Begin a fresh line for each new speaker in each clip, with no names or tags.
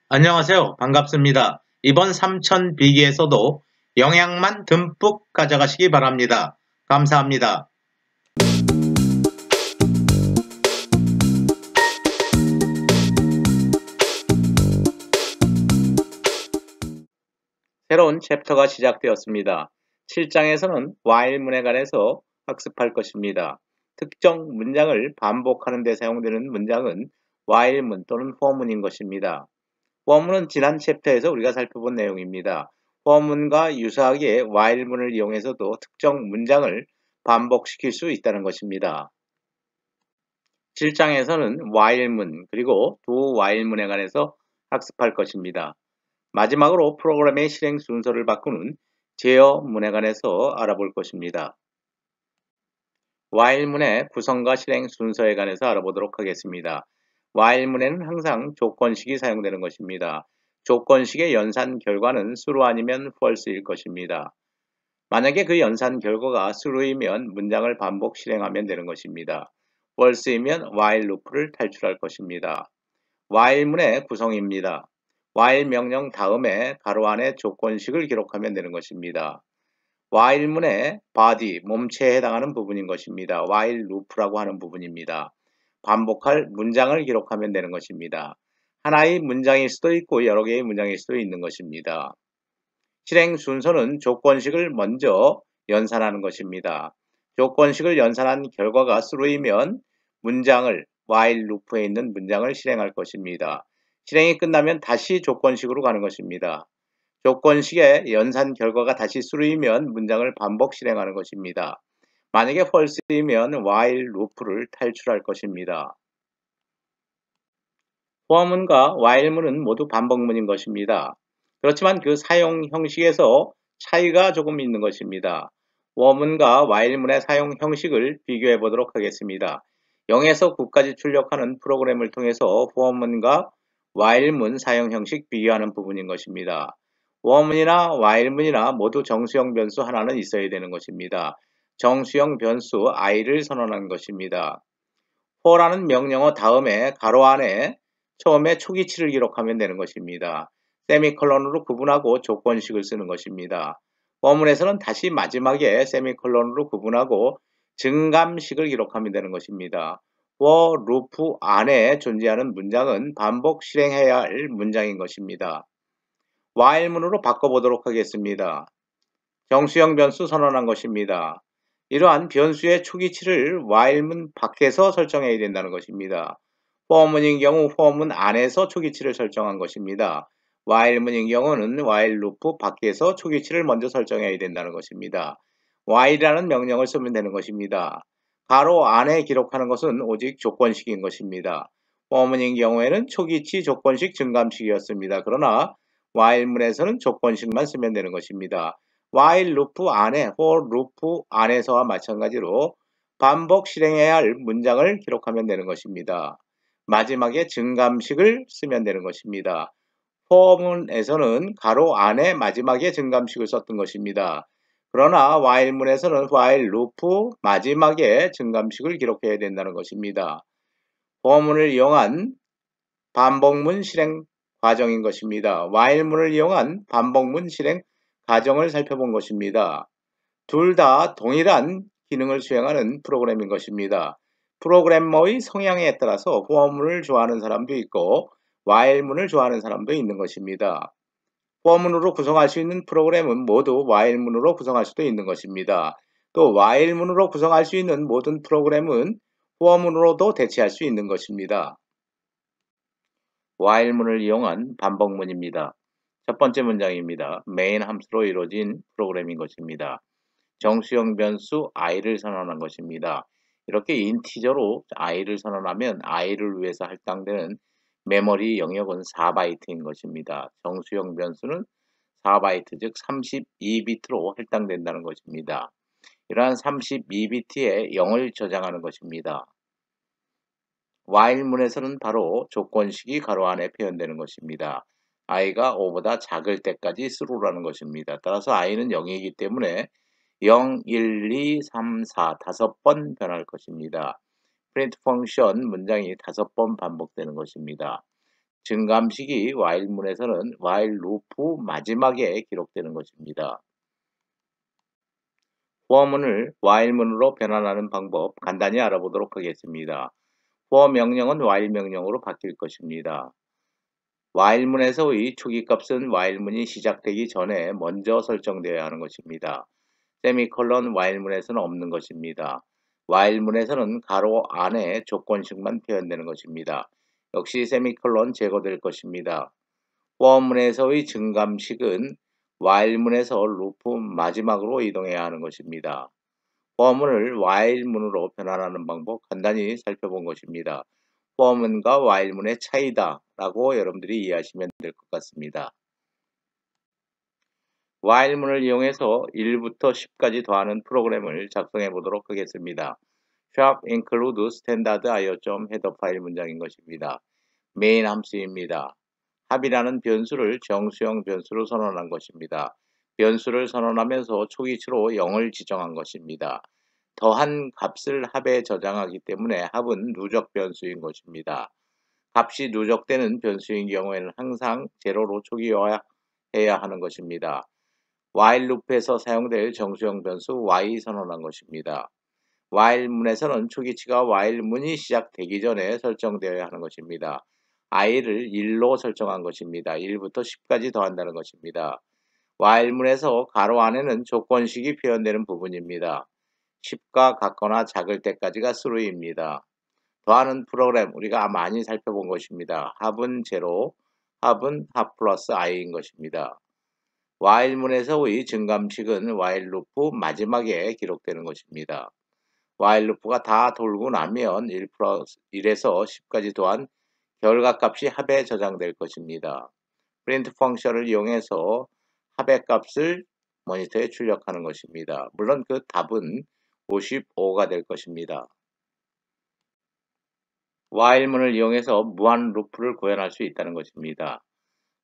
안녕하세요. 반갑습니다. 이번 삼천 비기에서도 영양만 듬뿍 가져가시기 바랍니다. 감사합니다. 새로운 챕터가 시작되었습니다. 7장에서는 while문에 관해서 학습할 것입니다. 특정 문장을 반복하는 데 사용되는 문장은 while문 또는 for문인 것입니다. for문은 지난 챕터에서 우리가 살펴본 내용입니다. for문과 유사하게 while문을 이용해서도 특정 문장을 반복시킬 수 있다는 것입니다. 7장에서는 while문 그리고 do while문에 관해서 학습할 것입니다. 마지막으로 프로그램의 실행 순서를 바꾸는 제어문에 관해서 알아볼 것입니다. while문의 구성과 실행 순서에 관해서 알아보도록 하겠습니다. while문에는 항상 조건식이 사용되는 것입니다. 조건식의 연산 결과는 true 아니면 false일 것입니다. 만약에 그 연산 결과가 true이면 문장을 반복 실행하면 되는 것입니다. false이면 while loop를 탈출할 것입니다. while문의 구성입니다. while 명령 다음에 가로 안에 조건식을 기록하면 되는 것입니다. while문의 body, 몸체에 해당하는 부분인 것입니다. while loop라고 하는 부분입니다. 반복할 문장을 기록하면 되는 것입니다. 하나의 문장일 수도 있고 여러 개의 문장일 수도 있는 것입니다. 실행 순서는 조건식을 먼저 연산하는 것입니다. 조건식을 연산한 결과가 true이면 문장을 while loop에 있는 문장을 실행할 것입니다. 실행이 끝나면 다시 조건식으로 가는 것입니다. 조건식의 연산 결과가 다시 true이면 문장을 반복 실행하는 것입니다. 만약에 false이면 while loop를 탈출할 것입니다. for문과 while문은 모두 반복문인 것입니다. 그렇지만 그 사용 형식에서 차이가 조금 있는 것입니다. for문과 while문의 사용 형식을 비교해 보도록 하겠습니다. 0에서 9까지 출력하는 프로그램을 통해서 for문과 while문 사용 형식 비교하는 부분인 것입니다. for문이나 while문이나 모두 정수형 변수 하나는 있어야 되는 것입니다. 정수형 변수 i를 선언한 것입니다. for라는 명령어 다음에 가로 안에 처음에 초기치를 기록하면 되는 것입니다. 세미콜론으로 구분하고 조건식을 쓰는 것입니다. for문에서는 다시 마지막에 세미콜론으로 구분하고 증감식을 기록하면 되는 것입니다. for 루프 안에 존재하는 문장은 반복 실행해야 할 문장인 것입니다. while문으로 바꿔보도록 하겠습니다. 정수형 변수 선언한 것입니다. 이러한 변수의 초기치를 while문 밖에서 설정해야 된다는 것입니다. for문인 경우 for문 안에서 초기치를 설정한 것입니다. while문인 경우는 while loop 밖에서 초기치를 먼저 설정해야 된다는 것입니다. while이라는 명령을 쓰면 되는 것입니다. 가로 안에 기록하는 것은 오직 조건식인 것입니다. for문인 경우에는 초기치 조건식 증감식이었습니다. 그러나 while문에서는 조건식만 쓰면 되는 것입니다. while loop 안에, for loop 안에서와 마찬가지로 반복 실행해야 할 문장을 기록하면 되는 것입니다. 마지막에 증감식을 쓰면 되는 것입니다. for문에서는 가로 안에 마지막에 증감식을 썼던 것입니다. 그러나 while문에서는 while loop 마지막에 증감식을 기록해야 된다는 것입니다. for문을 이용한 반복문 실행 과정인 것입니다. while문을 이용한 반복문 실행 과정을 살펴본 것입니다. 둘 다 동일한 기능을 수행하는 프로그램인 것입니다. 프로그래머의 성향에 따라서 for문을 좋아하는 사람도 있고 while문을 좋아하는 사람도 있는 것입니다. for문으로 구성할 수 있는 프로그램은 모두 while문으로 구성할 수도 있는 것입니다. 또 while문으로 구성할 수 있는 모든 프로그램은 for문으로도 대체할 수 있는 것입니다. while문을 이용한 반복문입니다. 첫 번째 문장입니다. main 함수로 이루어진 프로그램인 것입니다. 정수형 변수 i를 선언한 것입니다. 이렇게 인티저로 i를 선언하면 i를 위해서 할당되는 메모리 영역은 4바이트인 것입니다. 정수형 변수는 4바이트 즉 32비트로 할당된다는 것입니다. 이러한 32비트에 0을 저장하는 것입니다. while문에서는 바로 조건식이 가로 안에 표현되는 것입니다. i가 5보다 작을 때까지 true라는 것입니다. 따라서 i는 0이기 때문에 0, 1, 2, 3, 4 5번 변할 것입니다. print 펑션 문장이 5번 반복되는 것입니다. 증감식이 while문에서는 while 루프 마지막에 기록되는 것입니다. for 문을 while문으로 변환하는 방법 간단히 알아보도록 하겠습니다. for 명령은 while 명령으로 바뀔 것입니다. while문에서의 초기값은 while문이 시작되기 전에 먼저 설정되어야 하는 것입니다. 세미콜론 while문에서는 없는 것입니다. while문에서는 가로 안에 조건식만 표현되는 것입니다. 역시 세미콜론 제거될 것입니다. for문에서의 증감식은 while문에서 루프 마지막으로 이동해야 하는 것입니다. for문을 while문으로 변환하는 방법 간단히 살펴본 것입니다. for문과 while문의 차이다 라고 여러분들이 이해하시면 될 것 같습니다. while문을 이용해서 1부터 10까지 더하는 프로그램을 작성해 보도록 하겠습니다. sharp include standard io.header 파일 문장인 것입니다. 메인 함수입니다. 합이라는 변수를 정수형 변수로 선언한 것입니다. 변수를 선언하면서 초기치로 0을 지정한 것입니다. 더한 값을 합에 저장하기 때문에 합은 누적 변수인 것입니다. 값이 누적되는 변수인 경우에는 항상 제로로 초기화해야 하는 것입니다. while loop에서 사용될 정수형 변수 y 선언한 것입니다. while문에서는 초기치가 while문이 시작되기 전에 설정되어야 하는 것입니다. i를 1로 설정한 것입니다. 1부터 10까지 더한다는 것입니다. while문에서 가로 안에는 조건식이 표현되는 부분입니다. 10과 같거나 작을 때까지가 수루입니다. 더하는 프로그램 우리가 많이 살펴본 것입니다. 합은 제로, 합은 합 플러스 i인 것입니다. while문에서의 증감식은 while 루프 마지막에 기록되는 것입니다. while 루프가 다 돌고 나면 1에서 10까지 더한 결과값이 합에 저장될 것입니다. print 펑션을 이용해서 합의 값을 모니터에 출력하는 것입니다. 물론 그 답은 55가 될 것입니다. while문을 이용해서 무한 루프를 구현할 수 있다는 것입니다.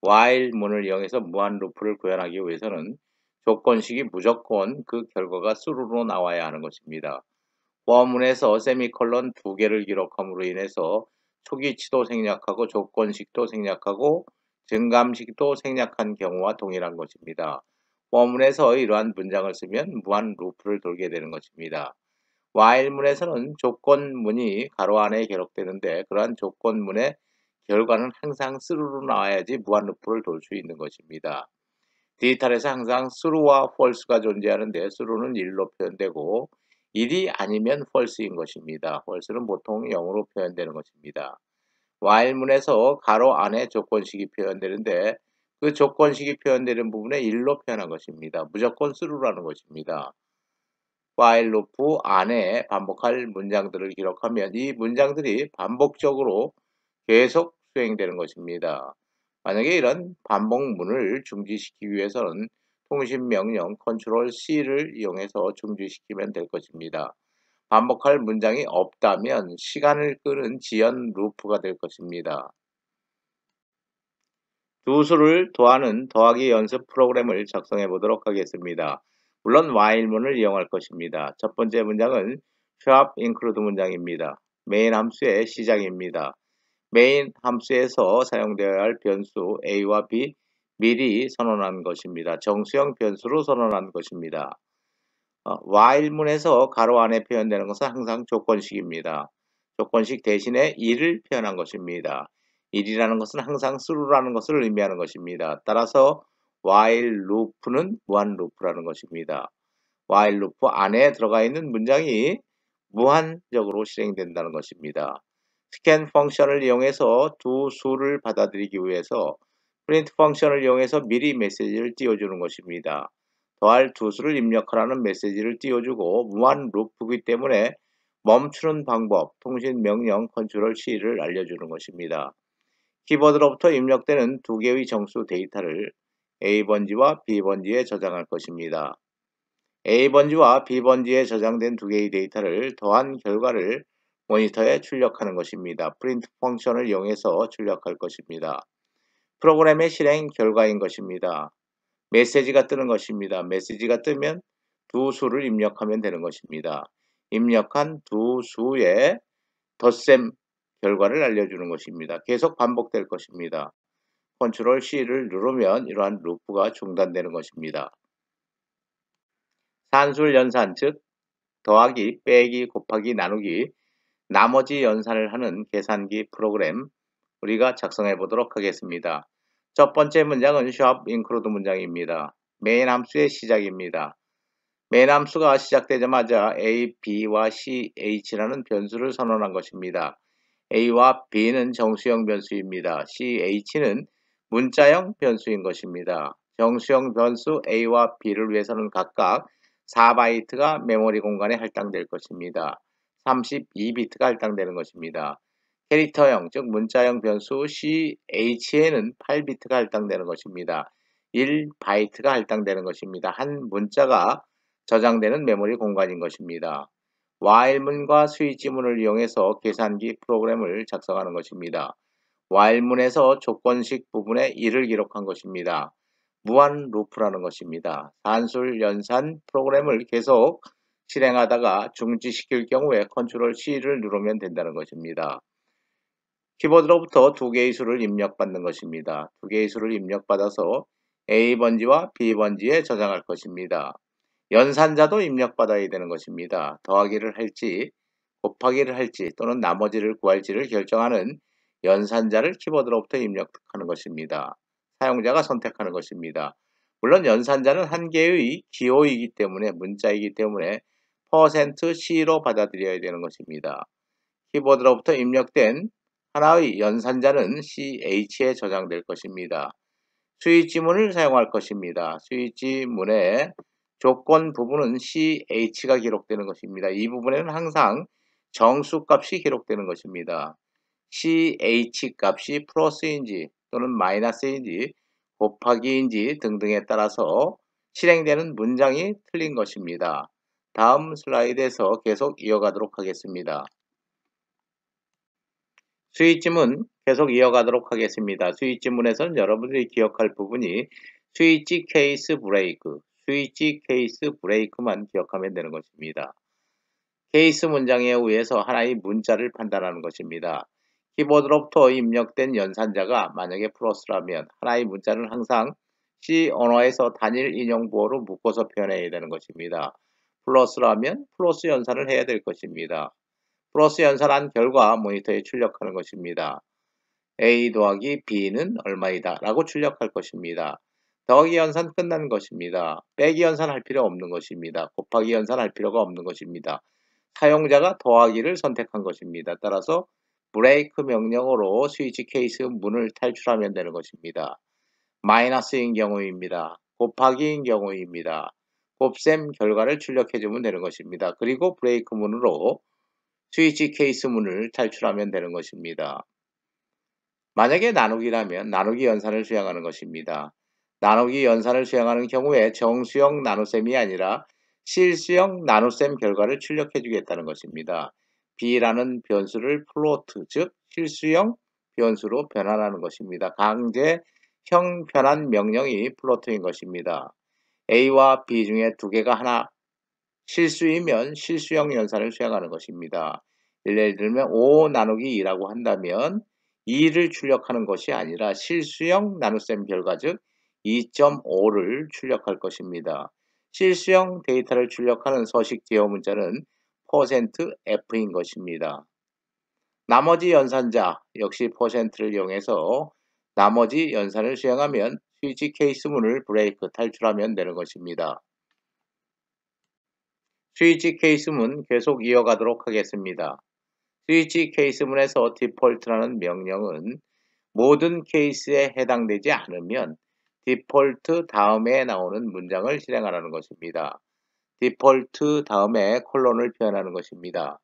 while문을 이용해서 무한 루프를 구현하기 위해서는 조건식이 무조건 그 결과가 수루로 나와야 하는 것입니다. for문에서 세미콜론 2개를 기록함으로 인해서 초기치도 생략하고 조건식도 생략하고 증감식도 생략한 경우와 동일한 것입니다. for문에서 이러한 문장을 쓰면 무한 루프를 돌게 되는 것입니다. while문에서는 조건문이 가로 안에 기록되는데 그러한 조건문의 결과는 항상 수루로 나와야지 무한 루프를 돌 수 있는 것입니다. 디지털에서 항상 수루와 false가 존재하는데 수루는 1로 표현되고 1이 아니면 false인 것입니다. false는 보통 0으로 표현되는 것입니다. while문에서 가로 안에 조건식이 표현되는데 그 조건식이 표현되는 부분에 1로 표현한 것입니다. 무조건 수루라는 것입니다. while 루프 안에 반복할 문장들을 기록하면 이 문장들이 반복적으로 계속 수행되는 것입니다. 만약에 이런 반복문을 중지시키기 위해서는 통신명령 컨트롤 C를 이용해서 중지시키면 될 것입니다. 반복할 문장이 없다면 시간을 끄는 지연 루프가 될 것입니다. 두 수를 더하는 더하기 연습 프로그램을 작성해 보도록 하겠습니다. 물론 while문을 이용할 것입니다. 첫 번째 문장은 sharp include 문장입니다. 메인 함수의 시작입니다. 메인 함수에서 사용되어야 할 변수 a와 b 미리 선언한 것입니다. 정수형 변수로 선언한 것입니다. while문에서 가로 안에 표현되는 것은 항상 조건식입니다. 조건식 대신에 1을 표현한 것입니다. 1이라는 것은 항상 수루라는 것을 의미하는 것입니다. 따라서 while loop는 무한 루프라는 것입니다. while loop 안에 들어가 있는 문장이 무한적으로 실행된다는 것입니다. scan 펑션을 이용해서 두 수를 받아들이기 위해서 print 펑션을 이용해서 미리 메시지를 띄워주는 것입니다. 더할 두 수를 입력하라는 메시지를 띄워주고 무한 루프이기 때문에 멈추는 방법, 통신 명령 컨트롤 C를 알려주는 것입니다. 키보드로부터 입력되는 두 개의 정수 데이터를 A번지와 B번지에 저장할 것입니다. A번지와 B번지에 저장된 두 개의 데이터를 더한 결과를 모니터에 출력하는 것입니다. print 펑션을 이용해서 출력할 것입니다. 프로그램의 실행 결과인 것입니다. 메시지가 뜨는 것입니다. 메시지가 뜨면 두 수를 입력하면 되는 것입니다. 입력한 두 수의 덧셈 결과를 알려주는 것입니다. 계속 반복될 것입니다. 컨트롤 C를 누르면 이러한 루프가 중단되는 것입니다. 산술 연산, 즉 더하기, 빼기, 곱하기, 나누기, 나머지 연산을 하는 계산기 프로그램 우리가 작성해 보도록 하겠습니다. 첫 번째 문장은 shop include 문장입니다. 메인 함수의 시작입니다. 메인 함수가 시작되자마자 a, b와 c, h라는 변수를 선언한 것입니다. a와 b는 정수형 변수입니다. c, h는 문자형 변수인 것입니다. 정수형 변수 a와 b를 위해서는 각각 4바이트가 메모리 공간에 할당될 것입니다. 32비트가 할당되는 것입니다. 캐릭터형, 즉 문자형 변수 ch에는 8비트가 할당되는 것입니다. 1바이트가 할당되는 것입니다. 한 문자가 저장되는 메모리 공간인 것입니다. while문과 스위치문을 이용해서 계산기 프로그램을 작성하는 것입니다. while문에서 조건식 부분에 1을 기록한 것입니다. 무한 루프라는 것입니다. 산술 연산 프로그램을 계속 실행하다가 중지시킬 경우에 컨트롤 C를 누르면 된다는 것입니다. 키보드로부터 두 개의 수를 입력받는 것입니다. 두 개의 수를 입력받아서 A번지와 B번지에 저장할 것입니다. 연산자도 입력받아야 되는 것입니다. 더하기를 할지 곱하기를 할지 또는 나머지를 구할지를 결정하는 연산자를 키보드로부터 입력하는 것입니다. 사용자가 선택하는 것입니다. 물론 연산자는 한 개의 기호이기 때문에 문자이기 때문에 %C로 받아들여야 되는 것입니다. 키보드로부터 입력된 하나의 연산자는 CH에 저장될 것입니다. 스위치문을 사용할 것입니다. 스위치문의 조건 부분은 CH가 기록되는 것입니다. 이 부분에는 항상 정수 값이 기록되는 것입니다. CH 값이 플러스인지 또는 마이너스인지 곱하기인지 등등에 따라서 실행되는 문장이 틀린 것입니다. 다음 슬라이드에서 계속 이어가도록 하겠습니다. 스위치문 계속 이어가도록 하겠습니다. 스위치문에서는 여러분들이 기억할 부분이 스위치 케이스 브레이크, 스위치 케이스 브레이크만 기억하면 되는 것입니다. 케이스 문장에 의해서 하나의 문자를 판단하는 것입니다. 키보드로부터 입력된 연산자가 만약에 플러스라면 하나의 문자는 항상 C 언어에서 단일 인용 부호로 묶어서 표현해야 되는 것입니다. 플러스라면 플러스 연산을 해야 될 것입니다. 플러스 연산한 결과 모니터에 출력하는 것입니다. A 더하기 B는 얼마이다 라고 출력할 것입니다. 더하기 연산 끝난 것입니다. 빼기 연산할 필요 없는 것입니다. 곱하기 연산할 필요가 없는 것입니다. 사용자가 더하기를 선택한 것입니다. 따라서 브레이크 명령어로 스위치 케이스 문을 탈출하면 되는 것입니다. 마이너스인 경우입니다. 곱하기인 경우입니다. 곱셈 결과를 출력해주면 되는 것입니다. 그리고 브레이크 문으로 스위치 케이스 문을 탈출하면 되는 것입니다. 만약에 나누기라면 나누기 연산을 수행하는 것입니다. 나누기 연산을 수행하는 경우에 정수형 나눗셈이 아니라 실수형 나눗셈 결과를 출력해 주겠다는 것입니다. b라는 변수를 플로트, 즉 실수형 변수로 변환하는 것입니다. 강제형 변환 명령이 플로트인 것입니다. a와 b 중에 두 개가 하나 실수이면 실수형 연산을 수행하는 것입니다. 예를 들면 5 나누기 2라고 한다면 2를 출력하는 것이 아니라 실수형 나눗셈 결과 즉 2.5를 출력할 것입니다. 실수형 데이터를 출력하는 서식 제어 문자는 %F인 것입니다. 나머지 연산자 역시 %를 이용해서 나머지 연산을 수행하면 스위치 케이스 문을 브레이크 탈출하면 되는 것입니다. 스위치 케이스문 계속 이어가도록 하겠습니다. 스위치 케이스문에서 디폴트라는 명령은 모든 케이스에 해당되지 않으면 디폴트 다음에 나오는 문장을 실행하라는 것입니다. 디폴트 다음에 콜론을 표현하는 것입니다.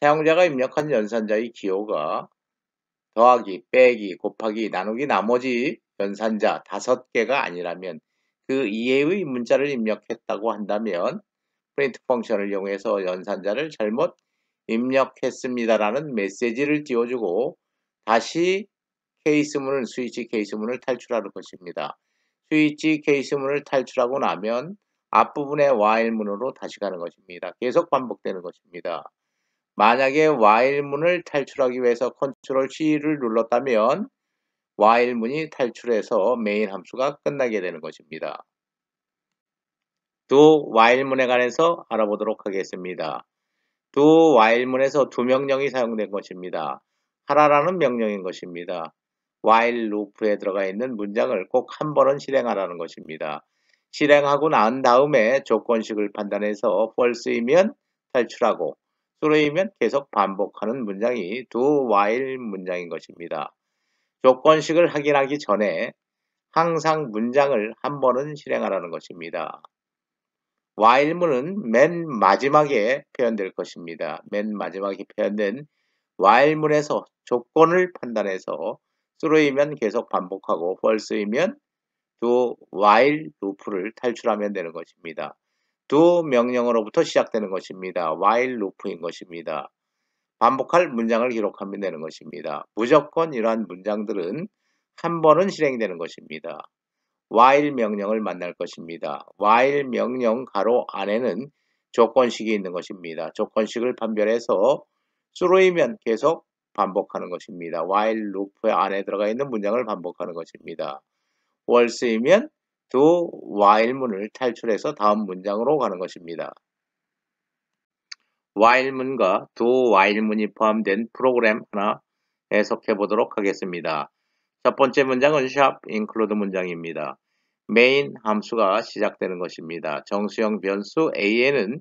사용자가 입력한 연산자의 기호가 더하기, 빼기, 곱하기, 나누기, 나머지 연산자 5개가 아니라면 그 이외의 문자를 입력했다고 한다면 프린트 펑션을 이용해서 연산자를 잘못 입력했습니다라는 메시지를 띄워주고 다시 케이스문을 스위치 케이스문을 탈출할 것입니다. 스위치 케이스문을 탈출하고 나면 앞부분의 while문으로 다시 가는 것입니다. 계속 반복되는 것입니다. 만약에 while문을 탈출하기 위해서 컨트롤 C를 눌렀다면 while문이 탈출해서 메인 함수가 끝나게 되는 것입니다. do while문에 관해서 알아보도록 하겠습니다. do while문에서 두 명령이 사용된 것입니다. 하라라는 명령인 것입니다. while loop에 들어가 있는 문장을 꼭 한 번은 실행하라는 것입니다. 실행하고 난 다음에 조건식을 판단해서 false이면 탈출하고 true이면 계속 반복하는 문장이 do while 문장인 것입니다. 조건식을 확인하기 전에 항상 문장을 한 번은 실행하라는 것입니다. while문은 맨 마지막에 표현될 것입니다. 맨 마지막에 표현된 while문에서 조건을 판단해서 true이면 계속 반복하고 false이면 do while loop를 탈출하면 되는 것입니다. do 명령어로부터 시작되는 것입니다. while loop인 것입니다. 반복할 문장을 기록하면 되는 것입니다. 무조건 이러한 문장들은 한 번은 실행되는 것입니다. while 명령을 만날 것입니다. while 명령 가로 안에는 조건식이 있는 것입니다. 조건식을 판별해서 true이면 계속 반복하는 것입니다. while loop 안에 들어가 있는 문장을 반복하는 것입니다. false이면 do while문을 탈출해서 다음 문장으로 가는 것입니다. while문과 do while문이 포함된 프로그램 하나 해석해 보도록 하겠습니다. 첫 번째 문장은 include 문장입니다. main 함수가 시작되는 것입니다. 정수형 변수 a에는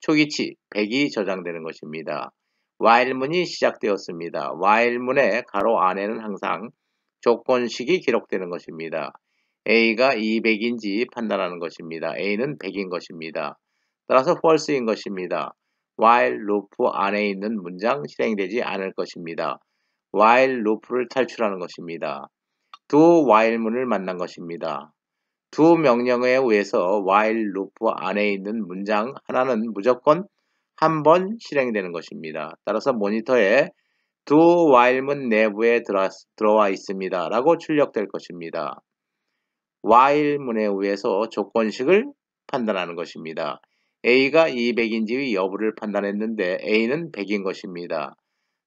초기치 100이 저장되는 것입니다. while문이 시작되었습니다. while문의 가로 안에는 항상 조건식이 기록되는 것입니다. a가 200인지 판단하는 것입니다. a는 100인 것입니다. 따라서 false인 것입니다. while loop 안에 있는 문장 실행되지 않을 것입니다. while loop를 탈출하는 것입니다. do while문을 만난 것입니다. do 명령어에 의해서 while loop 안에 있는 문장 하나는 무조건 한 번 실행되는 것입니다. 따라서 모니터에 do while문 내부에 들어와 있습니다. 라고 출력될 것입니다. while문에 의해서 조건식을 판단하는 것입니다. A가 200인지 여부를 판단했는데 A는 100인 것입니다.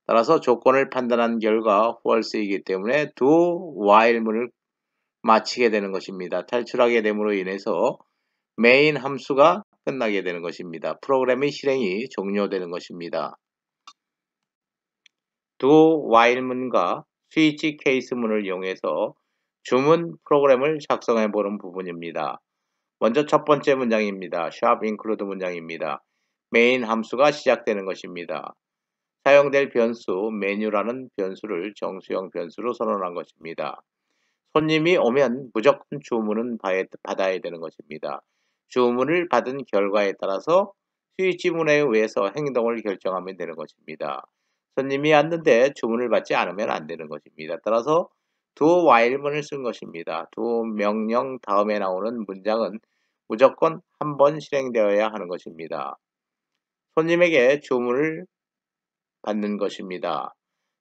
따라서 조건을 판단한 결과 false이기 때문에 do while문을 마치게 되는 것입니다. 탈출하게 됨으로 인해서 메인 함수가 끝나게 되는 것입니다. 프로그램의 실행이 종료되는 것입니다. do while문과 스위치 케이스문을 이용해서 주문 프로그램을 작성해 보는 부분입니다. 먼저 첫 번째 문장입니다. include 문장입니다. 메인 함수가 시작되는 것입니다. 사용될 변수 메뉴라는 변수를 정수형 변수로 선언한 것입니다. 손님이 오면 무조건 주문은 받아야 되는 것입니다. 주문을 받은 결과에 따라서 스위치문에 의해서 행동을 결정하면 되는 것입니다. 손님이 왔는데 주문을 받지 않으면 안 되는 것입니다. 따라서 do while문을 쓴 것입니다. do 명령 다음에 나오는 문장은 무조건 한 번 실행되어야 하는 것입니다. 손님에게 주문을 받는 것입니다.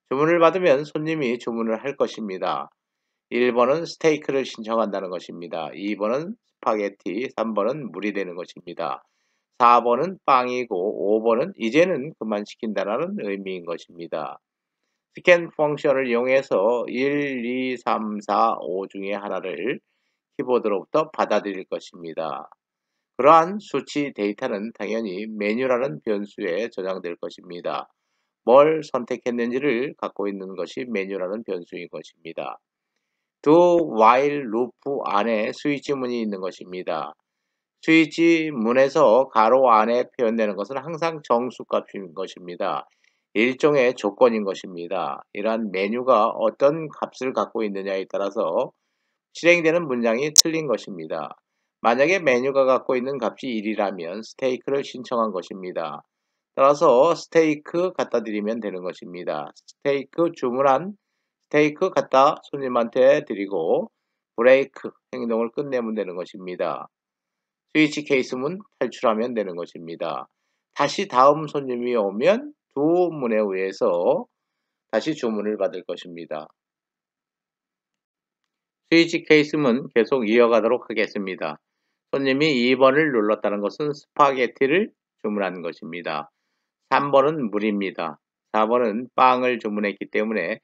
주문을 받으면 손님이 주문을 할 것입니다. 1번은 스테이크를 신청한다는 것입니다. 2번은 스파게티, 3번은 물이 되는 것입니다. 4번은 빵이고 5번은 이제는 그만 시킨다는 의미인 것입니다. 스캔 펑션을 이용해서 1, 2, 3, 4, 5 중에 하나를 키보드로부터 받아들일 것입니다. 그러한 수치 데이터는 당연히 메뉴라는 변수에 저장될 것입니다. 뭘 선택했는지를 갖고 있는 것이 메뉴라는 변수인 것입니다. do while loop 안에 스위치문이 있는 것입니다. 스위치문에서 가로 안에 표현되는 것은 항상 정수값인 것입니다. 일종의 조건인 것입니다. 이러한 메뉴가 어떤 값을 갖고 있느냐에 따라서 실행되는 문장이 틀린 것입니다. 만약에 메뉴가 갖고 있는 값이 1이라면 스테이크를 신청한 것입니다. 따라서 스테이크 갖다 드리면 되는 것입니다. 스테이크 주문한 스테이크 갖다 손님한테 드리고 브레이크 행동을 끝내면 되는 것입니다. 스위치 케이스문 탈출하면 되는 것입니다. 다시 다음 손님이 오면 do 문에 의해서 다시 주문을 받을 것입니다. 스위치 케이스문 계속 이어가도록 하겠습니다. 손님이 2번을 눌렀다는 것은 스파게티를 주문한 것입니다. 3번은 물입니다. 4번은 빵을 주문했기 때문에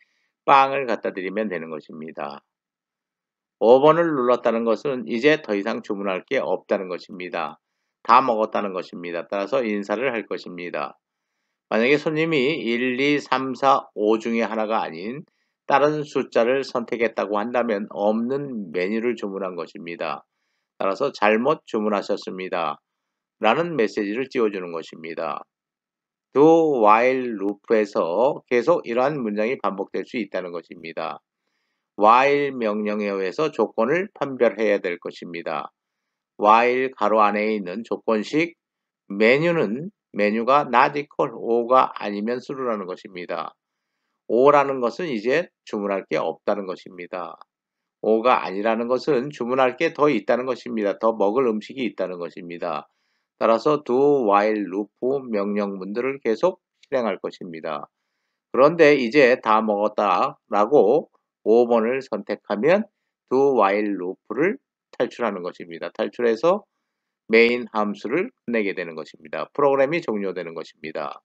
빵을 갖다 드리면 되는 것입니다. 5번을 눌렀다는 것은 이제 더 이상 주문할 게 없다는 것입니다. 다 먹었다는 것입니다. 따라서 인사를 할 것입니다. 만약에 손님이 1, 2, 3, 4, 5 중에 하나가 아닌 다른 숫자를 선택했다고 한다면 없는 메뉴를 주문한 것입니다. 따라서 잘못 주문하셨습니다. 라는 메시지를 띄워주는 것입니다. do while loop에서 계속 이러한 문장이 반복될 수 있다는 것입니다. while 명령에 의해서 조건을 판별해야 될 것입니다. while 가로 안에 있는 조건식 메뉴가 not equal 5가 아니면 수루라는 것입니다. 5라는 것은 이제 주문할 게 없다는 것입니다. 5가 아니라는 것은 주문할 게 더 있다는 것입니다. 더 먹을 음식이 있다는 것입니다. 따라서 do while loop 명령문들을 계속 실행할 것입니다. 그런데 이제 다 먹었다 라고 5번을 선택하면 do while loop를 탈출하는 것입니다. 탈출해서 메인 함수를 내게 되는 것입니다. 프로그램이 종료되는 것입니다.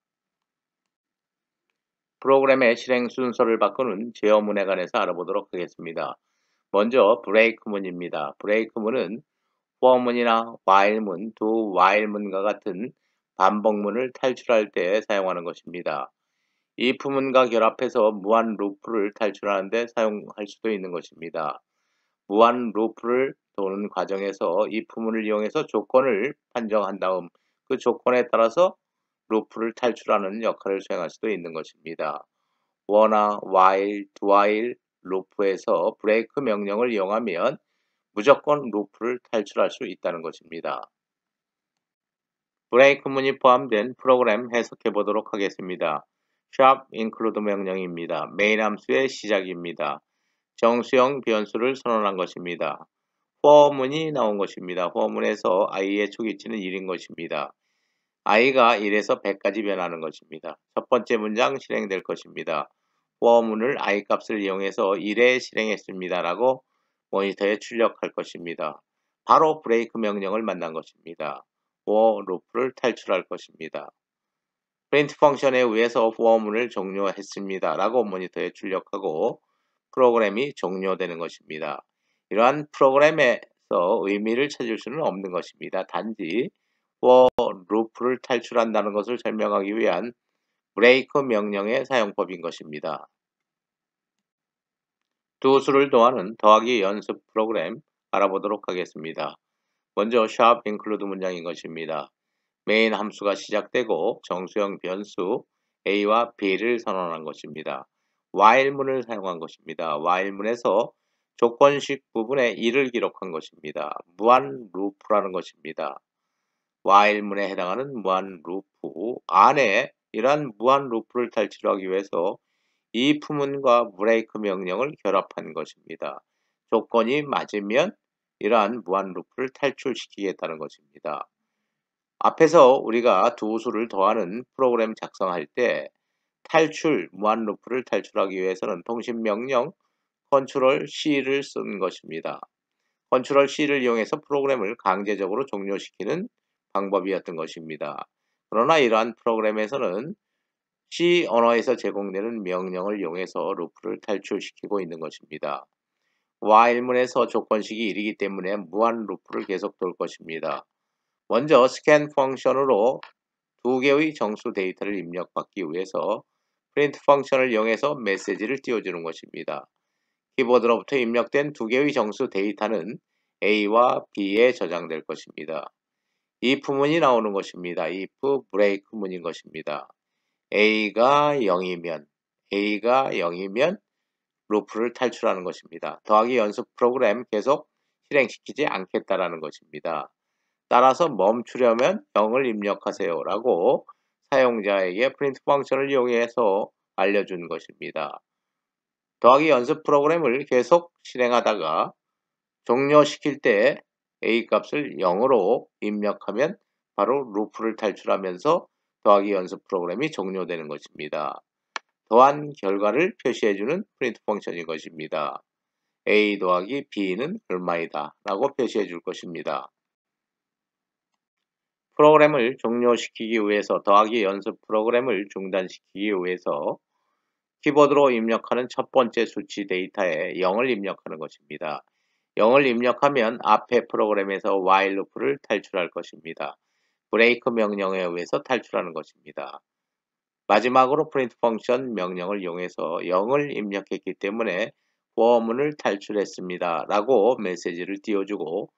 프로그램의 실행 순서를 바꾸는 제어문에 관해서 알아보도록 하겠습니다. 먼저 브레이크문입니다. 브레이크문은 for문이나 while문, do while문과 같은 반복문을 탈출할 때 사용하는 것입니다. if문과 결합해서 무한 루프를 탈출하는 데 사용할 수도 있는 것입니다. 무한 루프를 도는 과정에서 if문을 이용해서 조건을 판정한 다음 그 조건에 따라서 루프를 탈출하는 역할을 수행할 수도 있는 것입니다. where나 while, do-while 루프에서 브레이크 명령을 이용하면 무조건 루프를 탈출할 수 있다는 것입니다. 브레이크문이 포함된 프로그램 해석해 보도록 하겠습니다. sharp include 명령입니다. 메인 함수의 시작입니다. 정수형 변수를 선언한 것입니다. for문이 나온 것입니다. for문에서 i의 초기치는 1인 것입니다. i가 1에서 100까지 변하는 것입니다. 첫 번째 문장 실행될 것입니다. for문을 i 값을 이용해서 1에 실행했습니다. 라고 모니터에 출력할 것입니다. 바로 브레이크 명령을 만난 것입니다. for 루프를 탈출할 것입니다. print 펑션에 의해서 for문을 종료했습니다. 라고 모니터에 출력하고 프로그램이 종료되는 것입니다. 이러한 프로그램에서 의미를 찾을 수는 없는 것입니다. 단지 for 루프를 탈출한다는 것을 설명하기 위한 브레이크 명령의 사용법인 것입니다. 두 수를 더하는 더하기 연습 프로그램 알아보도록 하겠습니다. 먼저 sharp include 문장인 것입니다. 메인 함수가 시작되고 정수형 변수 a와 b를 선언한 것입니다. while문을 사용한 것입니다. while문에서 조건식 부분에 1을 기록한 것입니다. 무한 루프라는 것입니다. while문에 해당하는 무한 루프 안에 이러한 무한 루프를 탈출하기 위해서 if문과 브레이크 명령을 결합한 것입니다. 조건이 맞으면 이러한 무한 루프를 탈출시키겠다는 것입니다. 앞에서 우리가 두 수를 더하는 프로그램 작성할 때 탈출, 무한 루프를 탈출하기 위해서는 통신 명령 컨트롤 C를 쓴 것입니다. 컨트롤 C를 이용해서 프로그램을 강제적으로 종료시키는 방법이었던 것입니다. 그러나 이러한 프로그램에서는 C 언어에서 제공되는 명령을 이용해서 루프를 탈출시키고 있는 것입니다. while문에서 조건식이 1이기 때문에 무한 루프를 계속 돌 것입니다. 먼저 scan 펑션으로 두 개의 정수 데이터를 입력받기 위해서 print 펑션을 이용해서 메시지를 띄워주는 것입니다. 키보드로부터 입력된 두 개의 정수 데이터는 A와 B에 저장될 것입니다. if문이 나오는 것입니다. if break문인 것입니다. A가 0이면 루프를 탈출하는 것입니다. 더하기 연습 프로그램 계속 실행시키지 않겠다라는 것입니다. 따라서 멈추려면 0을 입력하세요 라고 사용자에게 프린트 펑션을 이용해서 알려준 것입니다. 더하기 연습 프로그램을 계속 실행하다가 종료시킬 때 A 값을 0으로 입력하면 바로 루프를 탈출하면서 더하기 연습 프로그램이 종료되는 것입니다. 더한 결과를 표시해주는 프린트 펑션인 것입니다. A 더하기 B는 얼마이다 라고 표시해 줄 것입니다. 프로그램을 종료시키기 위해서 더하기 연습 프로그램을 중단시키기 위해서 키보드로 입력하는 첫 번째 수치 데이터에 0을 입력하는 것입니다. 0을 입력하면 앞에 프로그램에서 while 루프를 탈출할 것입니다. 브레이크 명령에 의해서 탈출하는 것입니다. 마지막으로 print 펑션 명령을 이용해서 0을 입력했기 때문에 보어문을 탈출했습니다. 라고 메시지를 띄워주고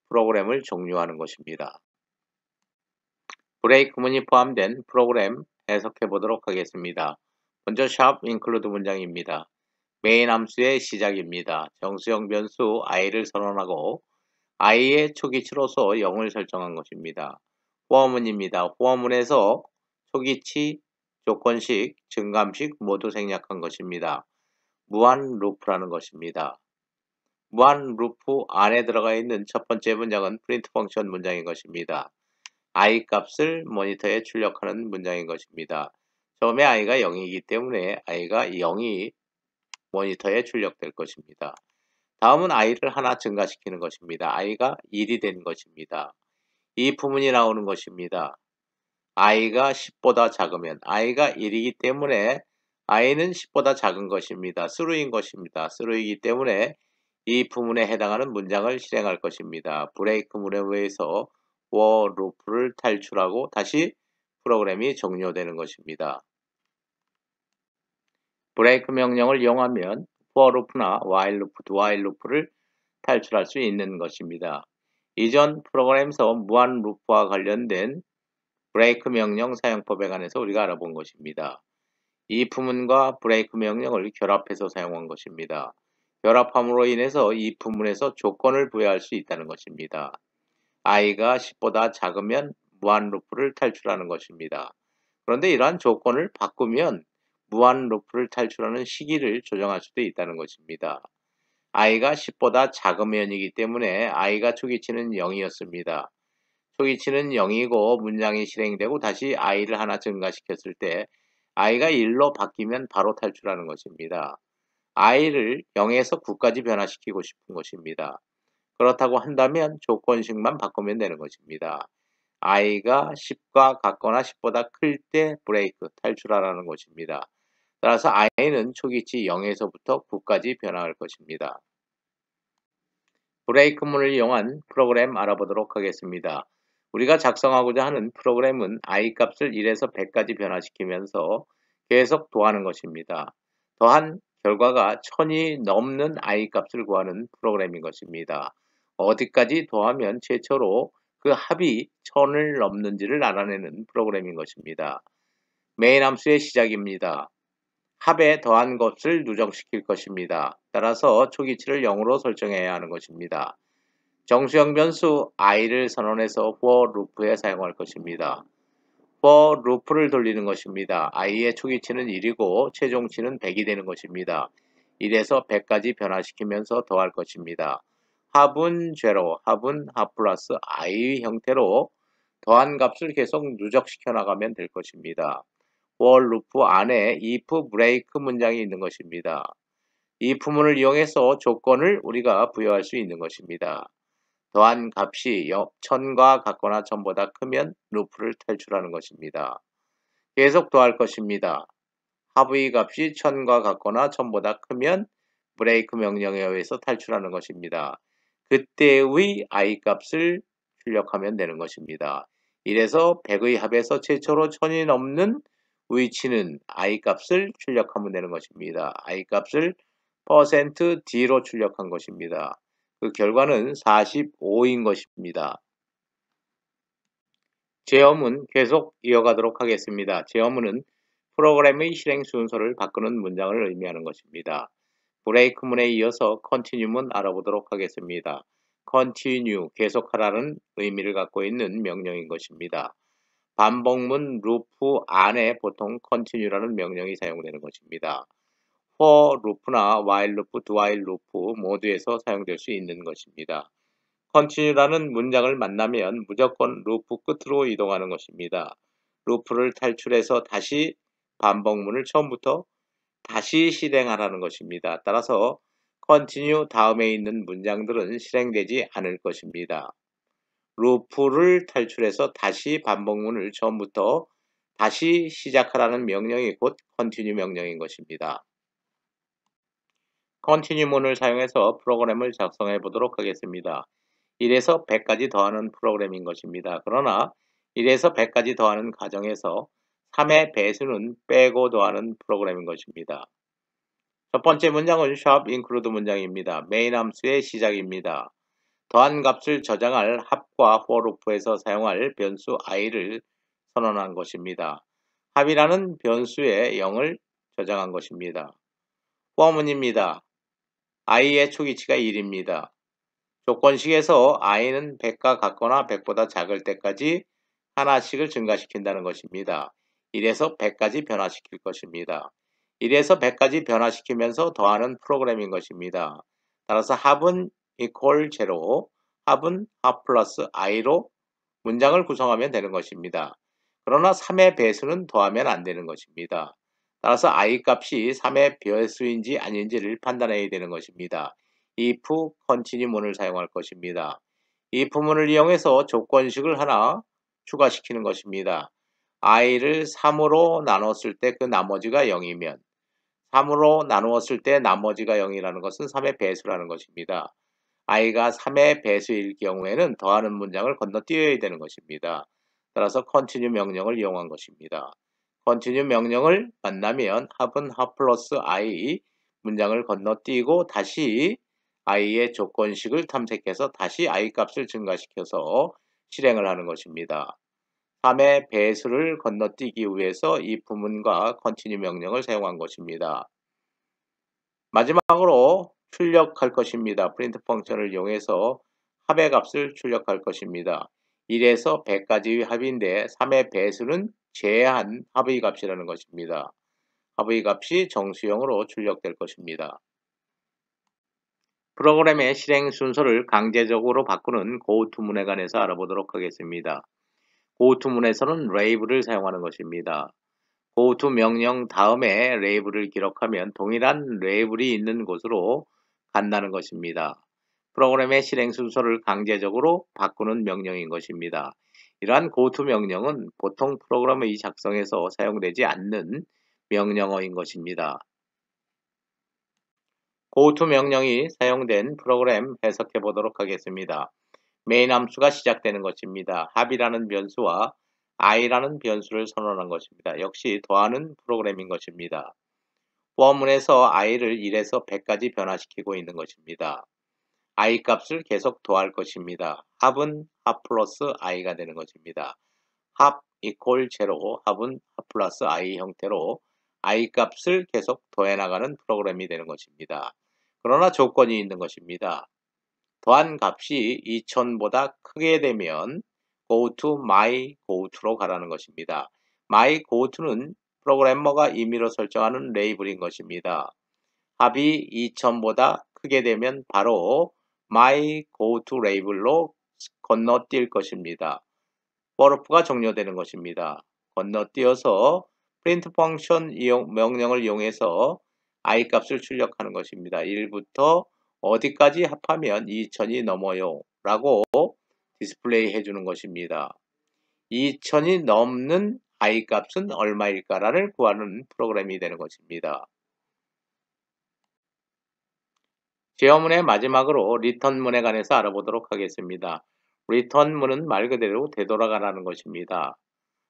프로그램을 종료하는 것입니다. 브레이크문이 포함된 프로그램 해석해 보도록 하겠습니다. 먼저 샵 include 문장입니다. 메인 함수의 시작입니다. 정수형 변수 i를 선언하고 i의 초기치로서 0을 설정한 것입니다. 포어문입니다. 포어문에서 초기치, 조건식, 증감식 모두 생략한 것입니다. 무한 루프라는 것입니다. 무한 루프 안에 들어가 있는 첫 번째 문장은 프린트 펑션 문장인 것입니다. i 값을 모니터에 출력하는 문장인 것입니다. 처음에 i가 0이기 때문에 i가 0이 모니터에 출력될 것입니다. 다음은 i를 하나 증가시키는 것입니다. i가 1이 된 것입니다. 이 부문이 나오는 것입니다. i가 10보다 작으면 i가 1이기 때문에 i는 10보다 작은 것입니다. true인 것입니다. true이기 때문에 이 부문에 해당하는 문장을 실행할 것입니다. 브레이크문에 의해서 for 루프를 탈출하고 다시 프로그램이 종료되는 것입니다. 브레이크 명령을 이용하면 for 루프나 while 루프, do while 루프를 탈출할 수 있는 것입니다. 이전 프로그램에서 무한 루프와 관련된 브레이크 명령 사용법에 관해서 우리가 알아본 것입니다. 이 부문과 브레이크 명령을 결합해서 사용한 것입니다. 결합함으로 인해서 이 부문에서 조건을 부여할 수 있다는 것입니다. i가 10보다 작으면 무한 루프를 탈출하는 것입니다. 그런데 이러한 조건을 바꾸면 무한 루프를 탈출하는 시기를 조정할 수도 있다는 것입니다. i가 10보다 작으면이기 때문에 i가 초기치는 0이었습니다. 초기치는 0이고 문장이 실행되고 다시 i를 하나 증가시켰을 때 i가 1로 바뀌면 바로 탈출하는 것입니다. i를 0에서 9까지 변화시키고 싶은 것입니다. 그렇다고 한다면 조건식만 바꾸면 되는 것입니다. i가 10과 같거나 10보다 클 때 브레이크, 탈출하라는 것입니다. 따라서 i는 초기치 0에서부터 9까지 변화할 것입니다. 브레이크문을 이용한 프로그램 알아보도록 하겠습니다. 우리가 작성하고자 하는 프로그램은 i 값을 1에서 100까지 변화시키면서 계속 더하는 것입니다. 더한 결과가 1000이 넘는 i 값을 구하는 프로그램인 것입니다. 어디까지 더하면 최초로 그 합이 1000을 넘는지를 알아내는 프로그램인 것입니다. 메인 함수의 시작입니다. 합에 더한 것을 누적시킬 것입니다. 따라서 초기치를 0으로 설정해야 하는 것입니다. 정수형 변수 i를 선언해서 for 루프에 사용할 것입니다. for 루프를 돌리는 것입니다. i의 초기치는 1이고 최종치는 100이 되는 것입니다. 1에서 100까지 변화시키면서 더할 것입니다. 합은 제로, 합은 합 플러스 i 형태로 더한 값을 계속 누적시켜 나가면 될 것입니다. for 루프 안에 if 브레이크 문장이 있는 것입니다. 이 부문을 이용해서 조건을 우리가 부여할 수 있는 것입니다. 더한 값이 1000과 같거나 1000보다 크면 루프를 탈출하는 것입니다. 계속 더할 것입니다. 합의 값이 1000과 같거나 1000보다 크면 브레이크 명령에 의해서 탈출하는 것입니다. 그때의 i 값을 출력하면 되는 것입니다. 이래서 100의 합에서 최초로 1000이 넘는 위치는 i 값을 출력하면 되는 것입니다. i 값을 %d로 출력한 것입니다. 그 결과는 45인 것입니다. 제어문 계속 이어가도록 하겠습니다. 제어문은 프로그램의 실행 순서를 바꾸는 문장을 의미하는 것입니다. 브레이크문에 이어서 continue문 알아보도록 하겠습니다. continue, 계속하라는 의미를 갖고 있는 명령인 것입니다. 반복문 루프 안에 보통 continue라는 명령이 사용되는 것입니다. for 루프나 while 루프, do while 루프 모두에서 사용될 수 있는 것입니다. continue라는 문장을 만나면 무조건 루프 끝으로 이동하는 것입니다. 루프를 탈출해서 다시 반복문을 처음부터 다시 실행하라는 것입니다. 따라서 continue 다음에 있는 문장들은 실행되지 않을 것입니다. 루프를 탈출해서 다시 반복문을 처음부터 다시 시작하라는 명령이 곧 continue 명령인 것입니다. continue문을 사용해서 프로그램을 작성해 보도록 하겠습니다. 1에서 100까지 더하는 프로그램인 것입니다. 그러나 1에서 100까지 더하는 과정에서 3의 배수는 빼고 더하는 프로그램인 것입니다. 첫 번째 문장은 shop include 문장입니다. 메인 함수의 시작입니다. 더한 값을 저장할 합과 for loop에서 사용할 변수 i를 선언한 것입니다. 합이라는 변수에 0을 저장한 것입니다. for문입니다. i의 초기치가 1입니다. 조건식에서 i는 100과 같거나 100보다 작을 때까지 하나씩을 증가시킨다는 것입니다. 1에서 100까지 변화시킬 것입니다. 1에서 100까지 변화시키면서 더하는 프로그램인 것입니다. 따라서 합은 equal 0, 합은 합 플러스 i로 문장을 구성하면 되는 것입니다. 그러나 3의 배수는 더하면 안 되는 것입니다. 따라서 i 값이 3의 배수인지 아닌지를 판단해야 되는 것입니다. if continue문을 사용할 것입니다. if문을 이용해서 조건식을 하나 추가시키는 것입니다. i를 3으로 나눴을 때 그 나머지가 0이면 3으로 나누었을 때 나머지가 0이라는 것은 3의 배수라는 것입니다. i가 3의 배수일 경우에는 더하는 문장을 건너뛰어야 되는 것입니다. 따라서 continue 명령을 이용한 것입니다. continue 명령을 만나면 합은 합 플러스 i 문장을 건너뛰고 다시 i의 조건식을 탐색해서 다시 i 값을 증가시켜서 실행을 하는 것입니다. 3의 배수를 건너뛰기 위해서 if문과 continue 명령을 사용한 것입니다. 마지막으로 출력할 것입니다. 프린트 펑션을 이용해서 합의 값을 출력할 것입니다. 1에서 100까지의 합인데 3의 배수는 제한 합의 값이라는 것입니다. 합의 값이 정수형으로 출력될 것입니다. 프로그램의 실행 순서를 강제적으로 바꾸는 고토문에 관해서 알아보도록 하겠습니다. 고토문에서는 레이블을 사용하는 것입니다. 고to 명령 다음에 레이블을 기록하면 동일한 레이블이 있는 곳으로 간다는 것입니다. 프로그램의 실행 순서를 강제적으로 바꾸는 명령인 것입니다. 이러한 고to 명령은 보통 프로그램의 작성에서 사용되지 않는 명령어인 것입니다. 고to 명령이 사용된 프로그램 해석해 보도록 하겠습니다. 메인 함수가 시작되는 것입니다. 합이라는 변수와 i라는 변수를 선언한 것입니다. 역시 더하는 프로그램인 것입니다. for문에서 i를 1에서 100까지 변화시키고 있는 것입니다. i 값을 계속 더할 것입니다. 합은 합 플러스 i가 되는 것입니다. 합 equal 0, 합은 합 플러스 i 형태로 i 값을 계속 더해 나가는 프로그램이 되는 것입니다. 그러나 조건이 있는 것입니다. 더한 값이 2000보다 크게 되면 go to my go to로 가라는 것입니다. my go to는 프로그래머가 임의로 설정하는 레이블인 것입니다. 합이 2000보다 크게 되면 바로 my go to 레이블로 건너뛸 것입니다. for loop가 종료되는 것입니다. 건너뛰어서 print 펑션 명령을 이용해서 i 값을 출력하는 것입니다. 1부터 어디까지 합하면 2000이 넘어요 라고 디스플레이 해주는 것입니다. 2000이 넘는 i 값은 얼마일까를 구하는 프로그램이 되는 것입니다. 제어문의 마지막으로 return문에 관해서 알아보도록 하겠습니다. return문은 말 그대로 되돌아가라는 것입니다.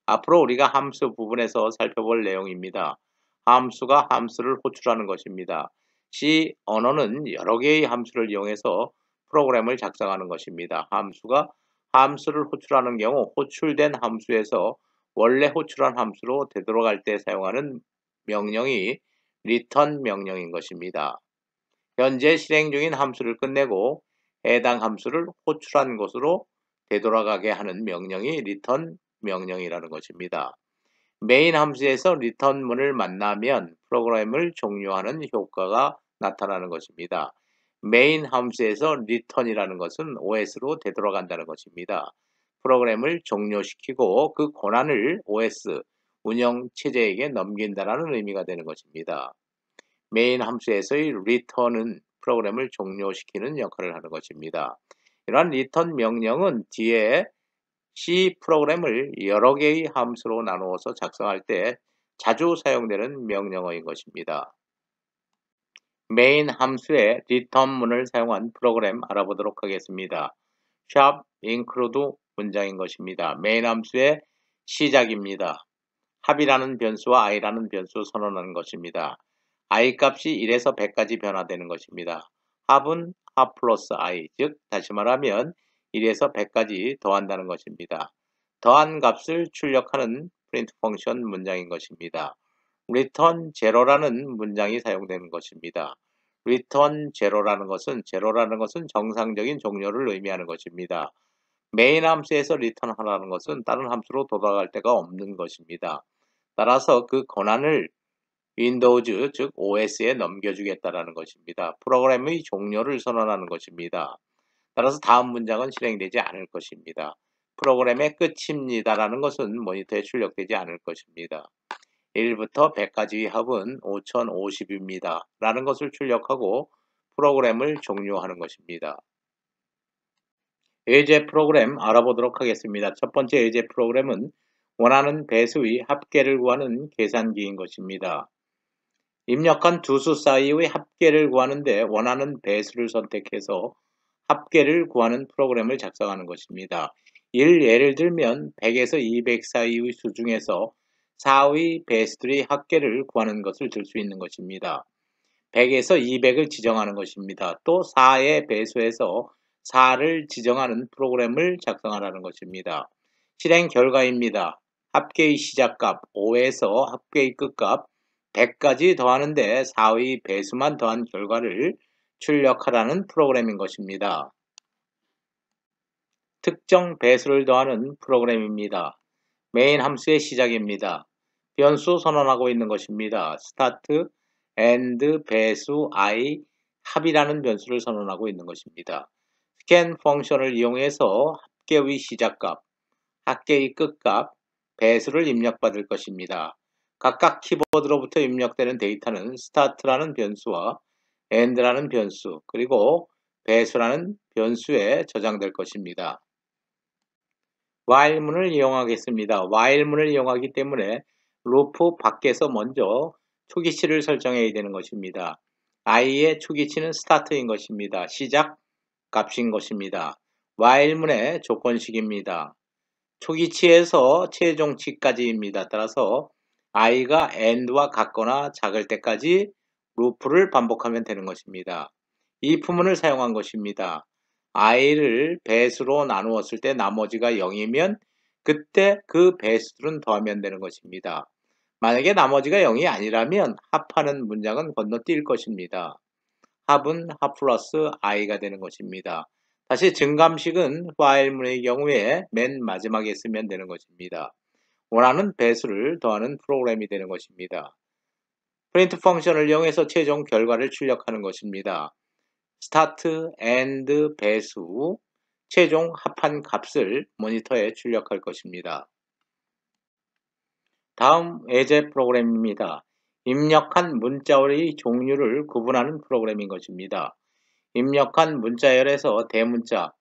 앞으로 우리가 함수 부분에서 살펴볼 내용입니다. 함수가 함수를 호출하는 것입니다. C 언어는 여러 개의 함수를 이용해서 프로그램을 작성하는 것입니다. 함수가 함수를 호출하는 경우 호출된 함수에서 원래 호출한 함수로 되돌아갈 때 사용하는 명령이 return 명령인 것입니다. 현재 실행 중인 함수를 끝내고 해당 함수를 호출한 곳으로 되돌아가게 하는 명령이 return 명령이라는 것입니다. 메인 함수에서 return문을 만나면 프로그램을 종료하는 효과가 나타나는 것입니다. 메인 함수에서 return이라는 것은 OS로 되돌아간다는 것입니다. 프로그램을 종료시키고 그 권한을 OS 운영체제에게 넘긴다는 의미가 되는 것입니다. 메인 함수에서의 return은 프로그램을 종료시키는 역할을 하는 것입니다. 이러한 return 명령은 뒤에 C 프로그램을 여러 개의 함수로 나누어서 작성할 때 자주 사용되는 명령어인 것입니다. 메인 함수의 return문을 사용한 프로그램 알아보도록 하겠습니다. sharp include 문장인 것입니다. 메인 함수의 시작입니다. 합이라는 변수와 i라는 변수 선언하는 것입니다. i 값이 1에서 100까지 변화되는 것입니다. 합은 합 플러스 i, 즉 다시 말하면 1에서 100까지 더한다는 것입니다. 더한 값을 출력하는 print 펑션 문장인 것입니다. return zero라는 문장이 사용되는 것입니다. return zero라는 것은 정상적인 종료를 의미하는 것입니다. 메인 함수에서 return 하라는 것은 다른 함수로 돌아갈 데가 없는 것입니다. 따라서 그 권한을 윈도우즈, 즉 OS에 넘겨주겠다라는 것입니다. 프로그램의 종료를 선언하는 것입니다. 따라서 다음 문장은 실행되지 않을 것입니다. 프로그램의 끝입니다라는 것은 모니터에 출력되지 않을 것입니다. 1부터 100까지의 합은 5050입니다. 라는 것을 출력하고 프로그램을 종료하는 것입니다. 예제 프로그램 알아보도록 하겠습니다. 첫 번째 예제 프로그램은 원하는 배수의 합계를 구하는 계산기인 것입니다. 입력한 두 수 사이의 합계를 구하는데 원하는 배수를 선택해서 합계를 구하는 프로그램을 작성하는 것입니다. 예를 들면 100에서 200 사이의 수 중에서 4의 배수들의 합계를 구하는 것을 들 수 있는 것입니다. 100에서 200을 지정하는 것입니다. 또 4의 배수에서 4를 지정하는 프로그램을 작성하라는 것입니다. 실행 결과입니다. 합계의 시작값 5에서 합계의 끝값 100까지 더하는데 4의 배수만 더한 결과를 출력하라는 프로그램인 것입니다. 특정 배수를 더하는 프로그램입니다. 메인 함수의 시작입니다. 변수 선언하고 있는 것입니다. start, end, 배수, i, 합이라는 변수를 선언하고 있는 것입니다. scan 펑션을 이용해서 합계의 시작값, 합계의 끝값, 배수를 입력받을 것입니다. 각각 키보드로부터 입력되는 데이터는 start라는 변수와 end라는 변수, 그리고 배수라는 변수에 저장될 것입니다. while문을 이용하겠습니다. while문을 이용하기 때문에 루프 밖에서 먼저 초기치를 설정해야 되는 것입니다. i의 초기치는 start인 것입니다. 시작 값인 것입니다. while문의 조건식입니다. 초기치에서 최종치까지입니다. 따라서 i가 end와 같거나 작을 때까지 루프를 반복하면 되는 것입니다. if문을 사용한 것입니다. i를 배수로 나누었을 때 나머지가 0이면 그때 그 배수들은 더하면 되는 것입니다. 만약에 나머지가 0이 아니라면 합하는 문장은 건너뛸 것입니다. 합은 합 플러스 i가 되는 것입니다. 다시 증감식은 while문의 경우에 맨 마지막에 쓰면 되는 것입니다. 원하는 배수를 더하는 프로그램이 되는 것입니다. 프린트 펑션을 이용해서 최종 결과를 출력하는 것입니다. start, end, 배수, 최종 합한 값을 모니터에 출력할 것입니다. 다음 예제 프로그램입니다. 입력한 문자열의 종류를 구분하는 프로그램인 것입니다. 입력한 문자열에서 대문자,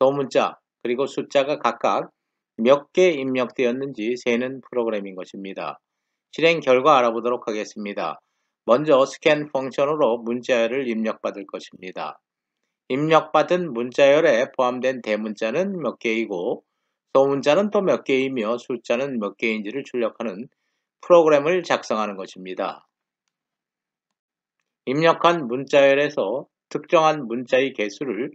소문자, 그리고 숫자가 각각 몇 개 입력되었는지 세는 프로그램인 것입니다. 실행 결과 알아보도록 하겠습니다. 먼저 scan 펑션으로 문자열을 입력받을 것입니다. 입력받은 문자열에 포함된 대문자는 몇 개이고 소문자는 또 몇 개이며 숫자는 몇 개인지를 출력하는 프로그램을 작성하는 것입니다. 입력한 문자열에서 특정한 문자의 개수를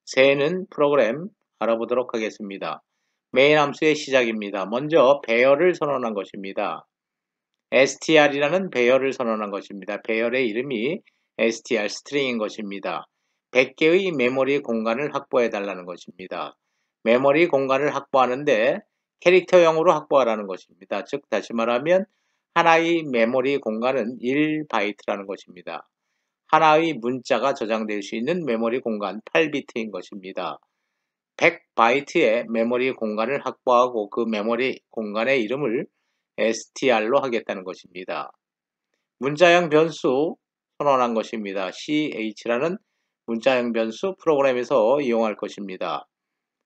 세는 프로그램 알아보도록 하겠습니다. 메인 함수의 시작입니다. 먼저 배열을 선언한 것입니다. str이라는 배열을 선언한 것입니다. 배열의 이름이 str 스트링인 것입니다. 100개의 메모리 공간을 확보해 달라는 것입니다. 메모리 공간을 확보하는데 캐릭터형으로 확보하라는 것입니다. 즉 다시 말하면 하나의 메모리 공간은 1바이트라는 것입니다. 하나의 문자가 저장될 수 있는 메모리 공간 8비트인 것입니다. 100바이트의 메모리 공간을 확보하고 그 메모리 공간의 이름을 str로 하겠다는 것입니다. 문자형 변수 선언한 것입니다. ch라는 문자형 변수 프로그램에서 이용할 것입니다.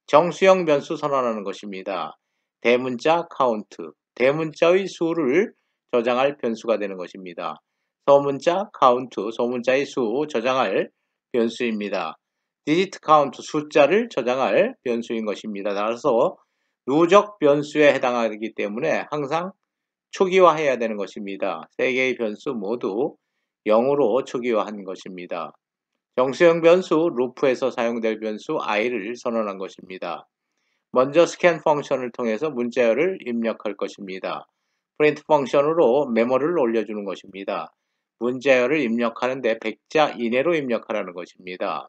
정수형 변수 선언하는 것입니다. 대문자 카운트, 대문자의 수를 저장할 변수가 되는 것입니다. 소문자 카운트, 소문자의 수 저장할 변수입니다. 디지트 카운트, 숫자를 저장할 변수인 것입니다. 따라서 누적 변수에 해당하기 때문에 항상 초기화해야 되는 것입니다. 세 개의 변수 모두 0으로 초기화한 것입니다. 정수형 변수 루프에서 사용될 변수 i를 선언한 것입니다. 먼저 스캔 펑션을 통해서 문자열을 입력할 것입니다. 프린트 펑션으로 메모를 올려주는 것입니다. 문자열을 입력하는데 100자 이내로 입력하라는 것입니다.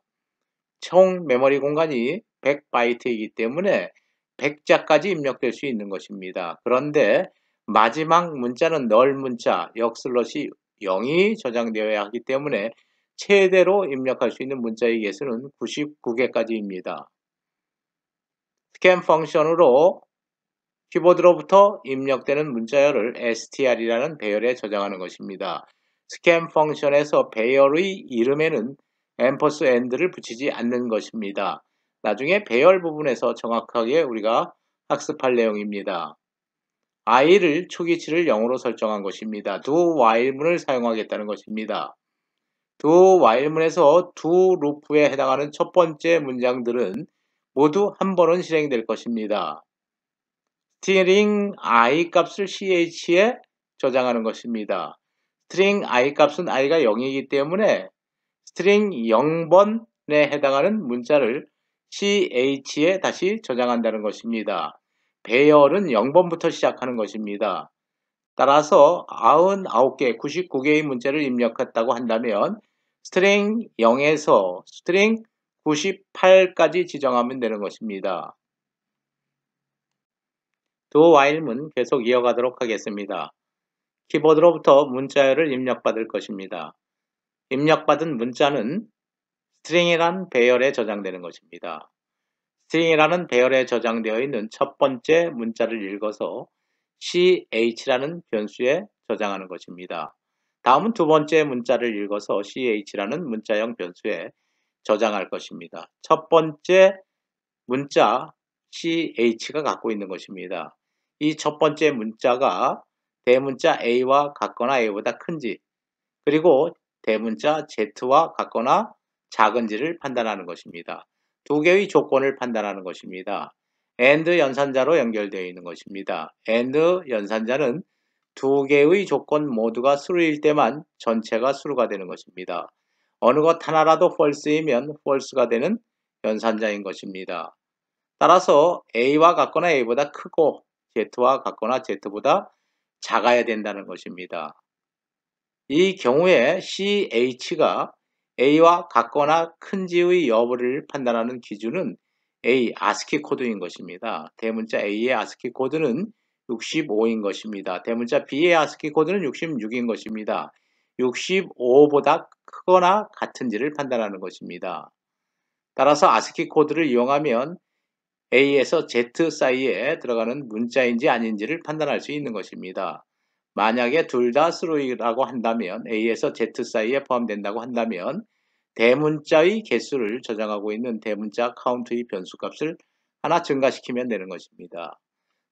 총 메모리 공간이 100바이트이기 때문에 100자까지 입력될 수 있는 것입니다. 그런데 마지막 문자는 널 문자, 역슬롯이 0이 저장되어야 하기 때문에 최대로 입력할 수 있는 문자의 개수는 99개까지입니다. 스캔 펑션으로 키보드로부터 입력되는 문자열을 str이라는 배열에 저장하는 것입니다. 스캔 펑션에서 배열의 이름에는 앰퍼스앤드를 붙이지 않는 것입니다. 나중에 배열 부분에서 정확하게 우리가 학습할 내용입니다. i를 초기치를 0으로 설정한 것입니다. do while문을 사용하겠다는 것입니다. do while문에서 do 루프에 해당하는 첫 번째 문장들은 모두 한 번은 실행될 것입니다. 스트링 i 값을 ch에 저장하는 것입니다. 스트링 i 값은 i가 0이기 때문에 스트링 0번에 해당하는 문자를 ch에 다시 저장한다는 것입니다. 배열은 0번부터 시작하는 것입니다. 따라서 99개, 99개의 문자를 입력했다고 한다면 스트링 0에서 스트링 98까지 지정하면 되는 것입니다. do while문 계속 이어가도록 하겠습니다. 키보드로부터 문자열을 입력받을 것입니다. 입력받은 문자는 스트링이란 배열에 저장되는 것입니다. 스트링이라는 배열에 저장되어 있는 첫 번째 문자를 읽어서 ch라는 변수에 저장하는 것입니다. 다음은 두 번째 문자를 읽어서 ch라는 문자형 변수에 저장할 것입니다. 첫 번째 문자 ch가 갖고 있는 것입니다. 이 첫 번째 문자가 대문자 a와 같거나 a보다 큰지, 그리고 대문자 z와 같거나 작은지를 판단하는 것입니다. 두 개의 조건을 판단하는 것입니다. AND 연산자로 연결되어 있는 것입니다. AND 연산자는 두 개의 조건 모두가 true일 때만 전체가 true가 되는 것입니다. 어느 것 하나라도 false이면 false가 되는 연산자인 것입니다. 따라서 a와 같거나 a보다 크고 z와 같거나 z보다 작아야 된다는 것입니다. 이 경우에 ch가 a와 같거나 큰지의 여부를 판단하는 기준은 a ASCII 코드인 것입니다. 대문자 a의 ASCII 코드는 65인 것입니다. 대문자 b의 ASCII 코드는 66인 것입니다. 65보다 크거나 같은지를 판단하는 것입니다. 따라서 ASCII 코드를 이용하면 A에서 Z 사이에 들어가는 문자인지 아닌지를 판단할 수 있는 것입니다. 만약에 둘 다 true라고 한다면 A에서 Z 사이에 포함된다고 한다면 대문자의 개수를 저장하고 있는 대문자 카운트의 변수값을 하나 증가시키면 되는 것입니다.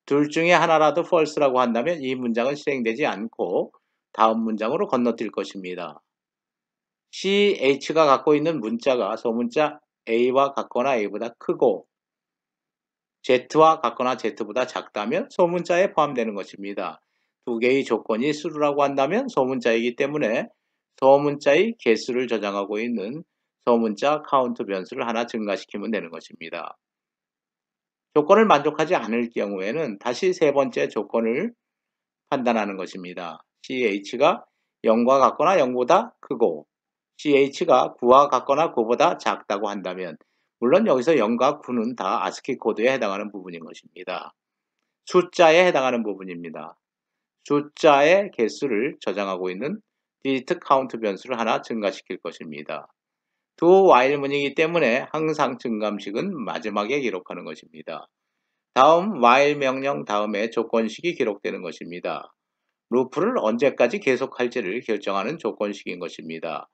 둘 중에 하나라도 false라고 한다면 이 문장은 실행되지 않고 다음 문장으로 건너뛸 것입니다. CH가 갖고 있는 문자가 소문자 A와 같거나 A보다 크고 Z와 같거나 Z보다 작다면 소문자에 포함되는 것입니다. 두 개의 조건이 true라고 한다면 소문자이기 때문에 소문자의 개수를 저장하고 있는 소문자 카운트 변수를 하나 증가시키면 되는 것입니다. 조건을 만족하지 않을 경우에는 다시 세 번째 조건을 판단하는 것입니다. ch가 0과 같거나 0보다 크고 ch가 9와 같거나 9보다 작다고 한다면 물론 여기서 0과 9는 다 ASCII 코드에 해당하는 부분인 것입니다. 숫자에 해당하는 부분입니다. 숫자의 개수를 저장하고 있는 digit count 변수를 하나 증가시킬 것입니다. do while문이기 때문에 항상 증감식은 마지막에 기록하는 것입니다. 다음 while 명령 다음에 조건식이 기록되는 것입니다. 루프를 언제까지 계속할지를 결정하는 조건식인 것입니다.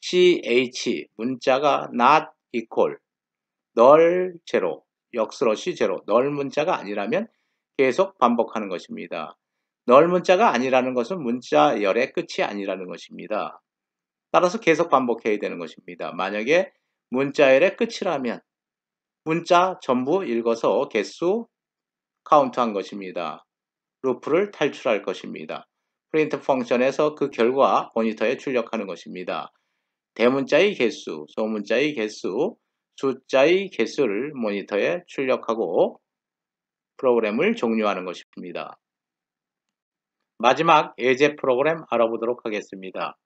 ch 문자가 not equal 널 제로 역슬러시 제로 널 문자가 아니라면 계속 반복하는 것입니다. 널 문자가 아니라는 것은 문자열의 끝이 아니라는 것입니다. 따라서 계속 반복해야 되는 것입니다. 만약에 문자열의 끝이라면 문자 전부 읽어서 개수 카운트한 것입니다. 루프를 탈출할 것입니다. 프린트 펑션에서 그 결과 모니터에 출력하는 것입니다. 대문자의 개수, 소문자의 개수, 숫자의 개수를 모니터에 출력하고 프로그램을 종료하는 것입니다. 마지막 예제 프로그램 알아보도록 하겠습니다.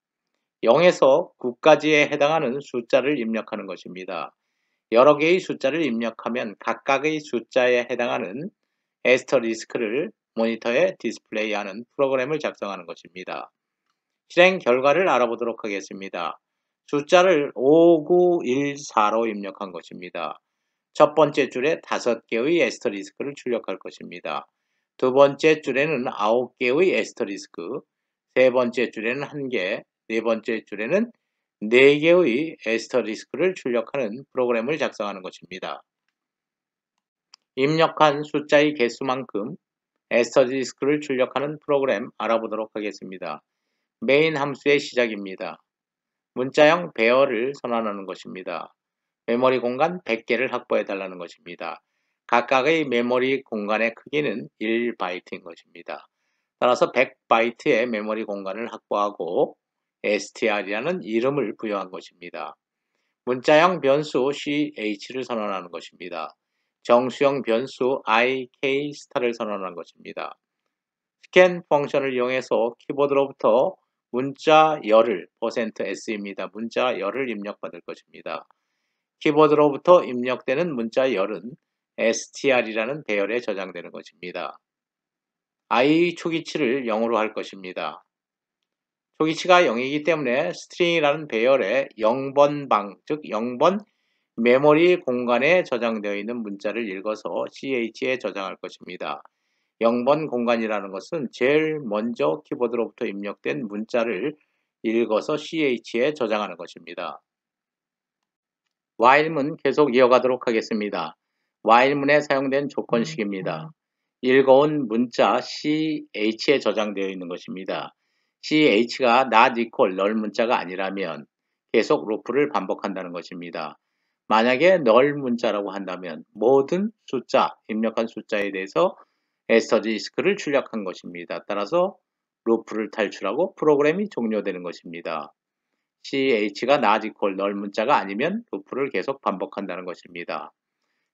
0에서 9까지에 해당하는 숫자를 입력하는 것입니다. 여러 개의 숫자를 입력하면 각각의 숫자에 해당하는 애스터리스크를 모니터에 디스플레이하는 프로그램을 작성하는 것입니다. 실행 결과를 알아보도록 하겠습니다. 숫자를 5914로 입력한 것입니다. 첫 번째 줄에 5개의 애스터리스크를 출력할 것입니다. 두 번째 줄에는 9개의 애스터리스크, 세 번째 줄에는 1개, 네 번째 줄에는 4개의 애스터리스크를 출력하는 프로그램을 작성하는 것입니다. 입력한 숫자의 개수만큼 애스터리스크를 출력하는 프로그램 알아보도록 하겠습니다. 메인 함수의 시작입니다. 문자형 배열을 선언하는 것입니다. 메모리 공간 100개를 확보해 달라는 것입니다. 각각의 메모리 공간의 크기는 1바이트인 것입니다. 따라서 100바이트의 메모리 공간을 확보하고 str이라는 이름을 부여한 것입니다. 문자형 변수 ch를 선언하는 것입니다. 정수형 변수 ik 스타를 선언한 것입니다. 스캔 펑션을 이용해서 키보드로부터 문자 열을 %s입니다. 문자 열을 입력받을 것입니다. 키보드로부터 입력되는 문자 열은 str이라는 배열에 저장되는 것입니다. i 초기치를 0으로 할 것입니다. 초기치가 0이기 때문에 스트링이라는 배열의 0번 방, 즉 0번 메모리 공간에 저장되어 있는 문자를 읽어서 ch에 저장할 것입니다. 0번 공간이라는 것은 제일 먼저 키보드로부터 입력된 문자를 읽어서 ch에 저장하는 것입니다. while문 계속 이어가도록 하겠습니다. while문에 사용된 조건식입니다. 읽어온 문자 ch에 저장되어 있는 것입니다. ch가 not equal 널 문자가 아니라면 계속 루프를 반복한다는 것입니다. 만약에 널 문자라고 한다면 모든 숫자, 입력한 숫자에 대해서 애스터리스크를 출력한 것입니다. 따라서 루프를 탈출하고 프로그램이 종료되는 것입니다. ch가 not equal 널 문자가 아니면 루프를 계속 반복한다는 것입니다.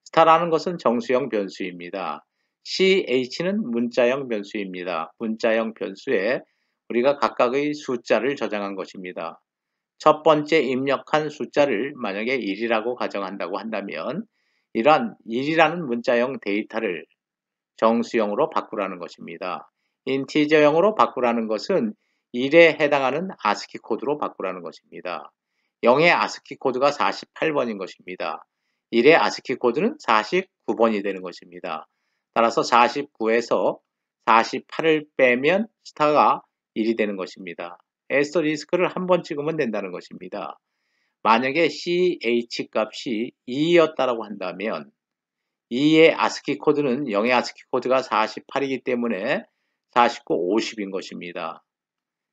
스타라는 것은 정수형 변수입니다. ch는 문자형 변수입니다. 문자형 변수에 우리가 각각의 숫자를 저장한 것입니다. 첫 번째 입력한 숫자를 만약에 1이라고 가정한다고 한다면 이러한 1이라는 문자형 데이터를 정수형으로 바꾸라는 것입니다. 인티저형으로 바꾸라는 것은 1에 해당하는 아스키 코드로 바꾸라는 것입니다. 0의 아스키 코드가 48번인 것입니다. 1의 아스키 코드는 49번이 되는 것입니다. 따라서 49에서 48을 빼면 스타가 1이 되는 것입니다. 애스터리스크를 한 번 찍으면 된다는 것입니다. 만약에 ch 값이 2였다고 한다면 2의 아스키 코드는 0의 아스키 코드가 48이기 때문에 49, 50인 것입니다.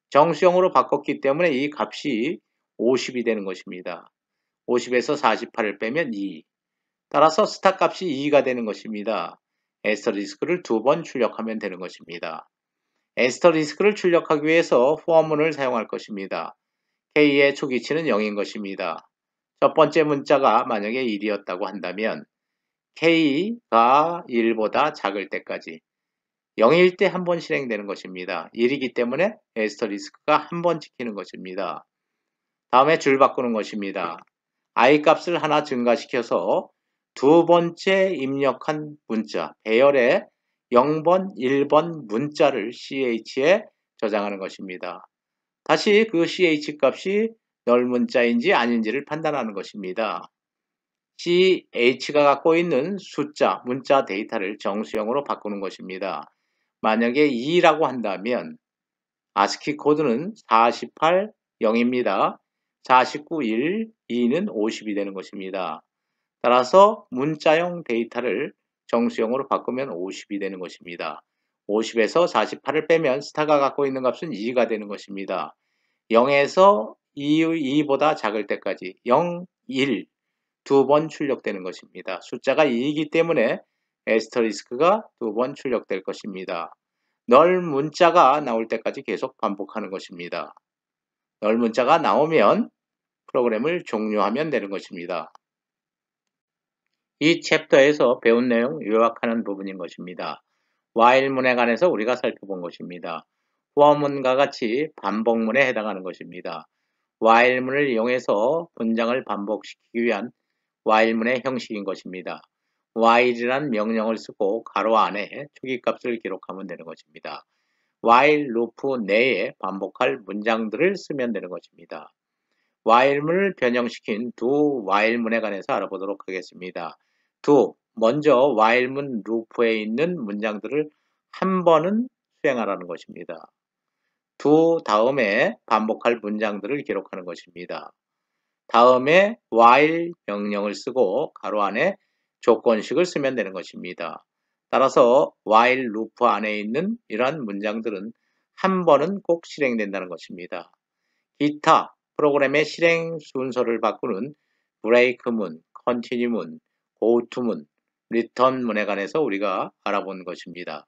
정수형으로 바꿨기 때문에 이 값이 50이 되는 것입니다. 50에서 48을 빼면 2. 따라서 스타 값이 2가 되는 것입니다. 애스터리스크를 2번 출력하면 되는 것입니다. 애스터리스크를 출력하기 위해서 포문을 사용할 것입니다. K의 초기치는 0인 것입니다. 첫 번째 문자가 만약에 1이었다고 한다면 K가 1보다 작을 때까지 0일 때 한 번 실행되는 것입니다. 1이기 때문에 애스터리스크가 한 번 찍히는 것입니다. 다음에 줄 바꾸는 것입니다. I 값을 하나 증가시켜서 두 번째 입력한 문자, 배열의 0번, 1번 문자를 ch에 저장하는 것입니다. 다시 그 ch 값이 널 문자인지 아닌지를 판단하는 것입니다. ch가 갖고 있는 숫자, 문자 데이터를 정수형으로 바꾸는 것입니다. 만약에 2라고 한다면 아스키 코드는 48, 0입니다. 49, 1, 2는 50이 되는 것입니다. 따라서 문자형 데이터를 정수형으로 바꾸면 50이 되는 것입니다. 50에서 48을 빼면 스타가 갖고 있는 값은 2가 되는 것입니다. 0에서 2보다 작을 때까지 0, 1 두 번 출력되는 것입니다. 숫자가 2이기 때문에 에스터리스크가 두 번 출력될 것입니다. 널 문자가 나올 때까지 계속 반복하는 것입니다. 널 문자가 나오면 프로그램을 종료하면 되는 것입니다. 이 챕터에서 배운 내용 요약하는 부분인 것입니다. while문에 관해서 우리가 살펴본 것입니다. for문과 같이 반복문에 해당하는 것입니다. while문을 이용해서 문장을 반복시키기 위한 while문의 형식인 것입니다. while이란 명령을 쓰고 가로 안에 초기값을 기록하면 되는 것입니다. while 루프 내에 반복할 문장들을 쓰면 되는 것입니다. while문을 변형시킨 두 while문에 관해서 알아보도록 하겠습니다. 먼저 while문 루프에 있는 문장들을 한 번은 수행하라는 것입니다. 다음에 반복할 문장들을 기록하는 것입니다. 다음에 while 명령을 쓰고 가로 안에 조건식을 쓰면 되는 것입니다. 따라서 while 루프 안에 있는 이러한 문장들은 한 번은 꼭 실행된다는 것입니다. 기타 프로그램의 실행 순서를 바꾸는 break문, continue문, goto문, return문에 관해서 우리가 알아본 것입니다.